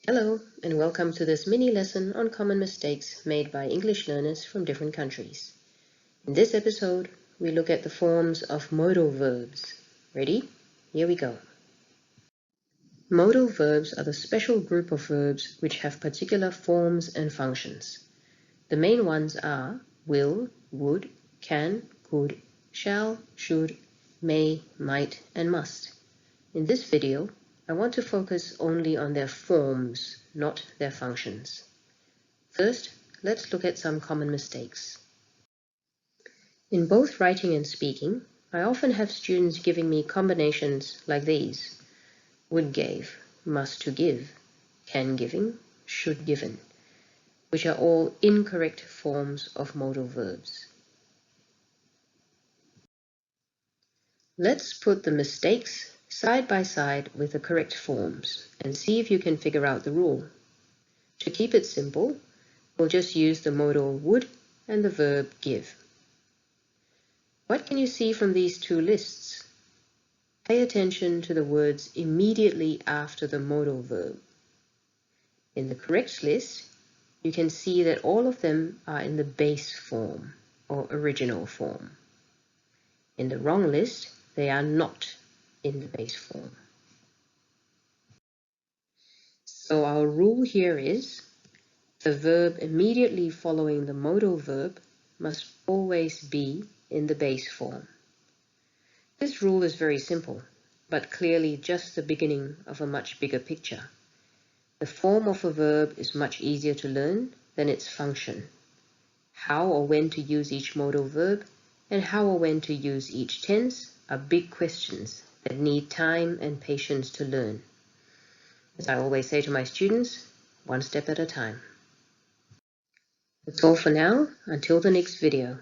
Hello, and welcome to this mini lesson on common mistakes made by English learners from different countries. In this episode, we look at the forms of modal verbs. Ready? Here we go. Modal verbs are the special group of verbs which have particular forms and functions. The main ones are will, would, can, could, shall, should, may, might, and must. In this video, I want to focus only on their forms, not their functions. First, let's look at some common mistakes. In both writing and speaking, I often have students giving me combinations like these: would gave, must to give, can giving, should given, which are all incorrect forms of modal verbs. Let's put the mistakes side by side with the correct forms and see if you can figure out the rule. To keep it simple, we'll just use the modal would and the verb give. What can you see from these two lists? Pay attention to the words immediately after the modal verb. In the correct list, you can see that all of them are in the base form or original form. In the wrong list, they are not in the base form. So our rule here is the verb immediately following the modal verb must always be in the base form. This rule is very simple, but clearly just the beginning of a much bigger picture. The form of a verb is much easier to learn than its function. How or when to use each modal verb and how or when to use each tense are big questions that need time and patience to learn. As I always say to my students, one step at a time. That's all for now. Until the next video.